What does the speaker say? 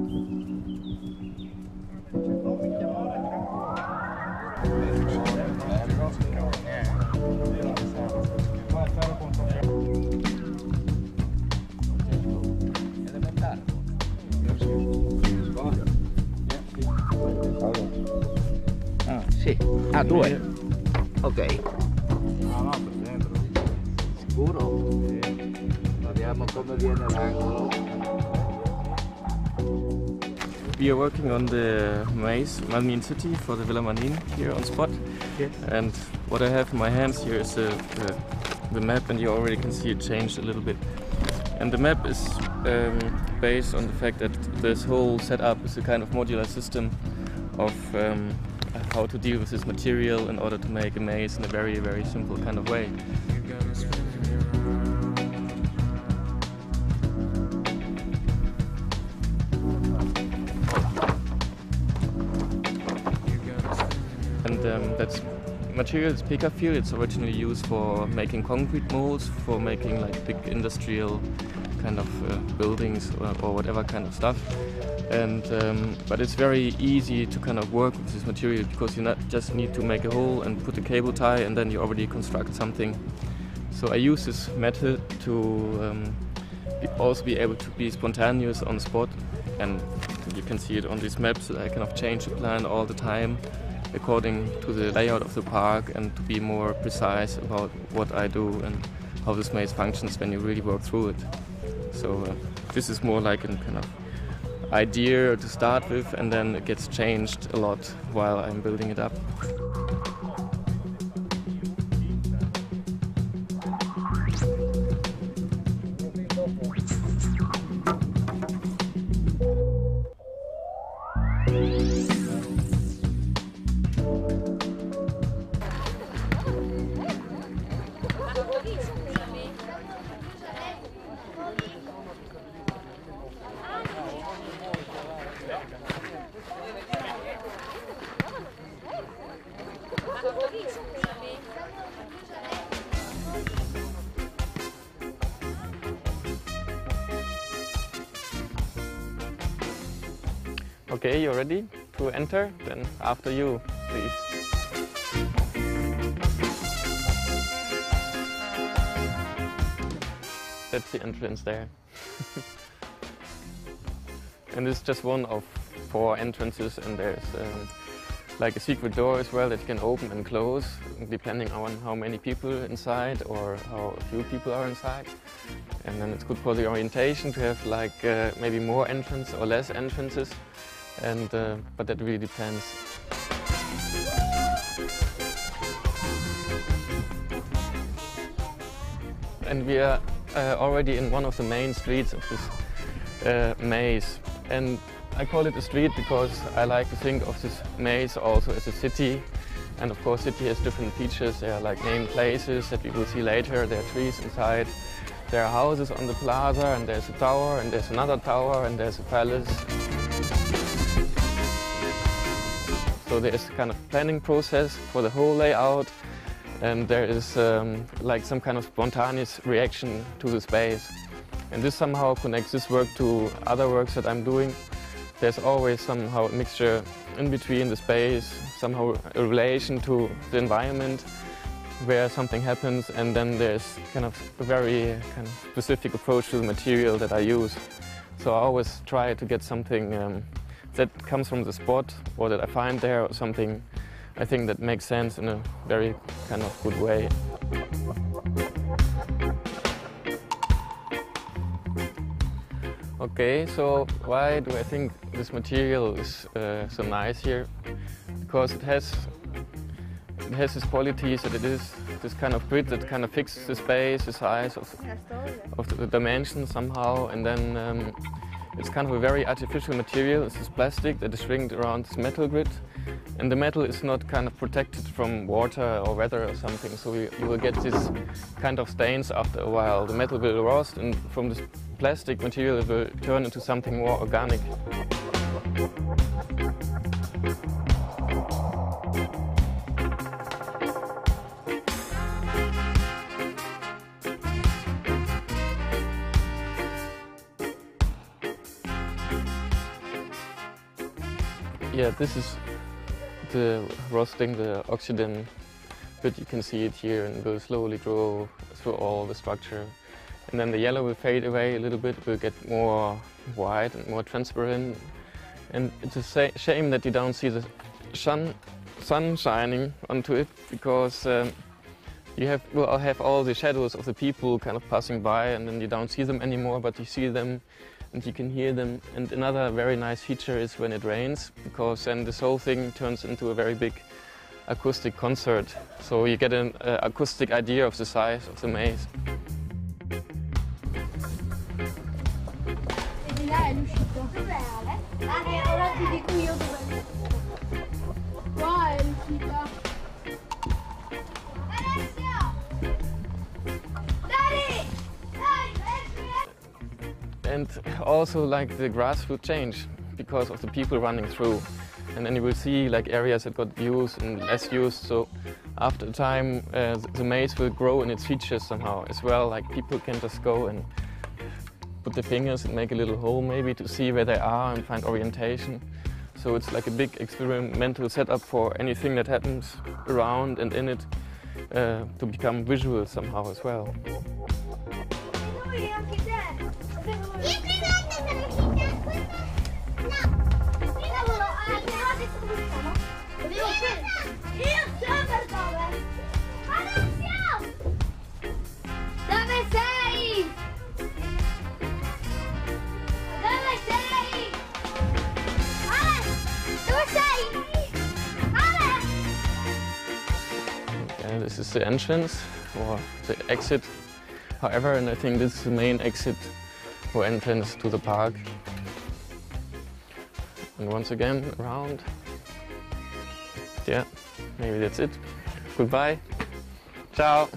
Ah, sì. Ah, due? Ok. No, per dentro. Sicuro? Sì. Vediamo come viene l'angolo. We are working on the maze Manin city for the Villa Manin here on spot. Yes. And what I have in my hands here is the map, and you already can see it changed a little bit. And the map is based on the fact that this whole setup is a kind of modular system of how to deal with this material in order to make a maze in a very, very simple kind of way. And that's material is Pekafil. It's originally used for making concrete molds, for making like big industrial kind of buildings or whatever kind of stuff. And but it's very easy to kind of work with this material because you not just need to make a hole and put a cable tie, and then you already construct something. So I use this method to also be able to be spontaneous on the spot, and you can see it on these maps that I kind of change the plan all the time according to the layout of the park, and to be more precise about what I do and how this maze functions when you really work through it. So this is more like a kind of idea to start with, and then it gets changed a lot while I'm building it up. Okay, you're ready to enter? Then after you, please. That's the entrance there. And it's just one of 4 entrances, and there's like a secret door as well that you can open and close depending on how many people inside or how few people are inside. And then it's good for the orientation to have like maybe more entrances or less entrances. And but that really depends. And we are already in one of the main streets of this maze. And I call it a street because I like to think of this maze also as a city. And of course, city has different features. There are like named places that we will see later. There are trees inside. There are houses on the plaza, and there's a tower, and there's another tower, and there's a palace. So there is a kind of planning process for the whole layout, and there is like some kind of spontaneous reaction to the space. And this somehow connects this work to other works that I'm doing. There's always somehow a mixture in between the space, somehow a relation to the environment where something happens, and then there's kind of a very kind of specific approach to the material that I use. So I always try to get something that comes from the spot, or that I find there, or something I think that makes sense in a very kind of good way. Okay, so why do I think this material is so nice here? Because it has these qualities that it is this kind of grid that kind of fixes the space, the size of the dimensions somehow, and then it's kind of a very artificial material. It's this plastic that is ringed around this metal grid, and the metal is not kind of protected from water or weather or something, so you will get this kind of stains after a while. The metal will rust, and from this plastic material it will turn into something more organic. Yeah, this is the roasting, the oxygen, but you can see it here and will slowly grow through all the structure. And then the yellow will fade away a little bit, will get more white and more transparent. And it's a shame that you don't see the sun shining onto it, because you will have all the shadows of the people kind of passing by, and then you don't see them anymore, but you see them and you can hear them. And another very nice feature is when it rains, because then this whole thing turns into a very big acoustic concert. So you get an acoustic idea of the size of the maze. Là è l'uscito. Ora ti dico io dove. Qua è l'uscita. And also like the grass will change because of the people running through. And then you will see like areas that got used and less used. So after time the maze will grow in its features somehow as well. Like people can just go and put their fingers and make a little hole maybe to see where they are and find orientation. So it's like a big experimental setup for anything that happens around and in it to become visual somehow as well. This is the entrance or the exit, however, and I think this is the main exit or entrance to the park. And once again, around. Yeah, maybe that's it. Goodbye. Ciao.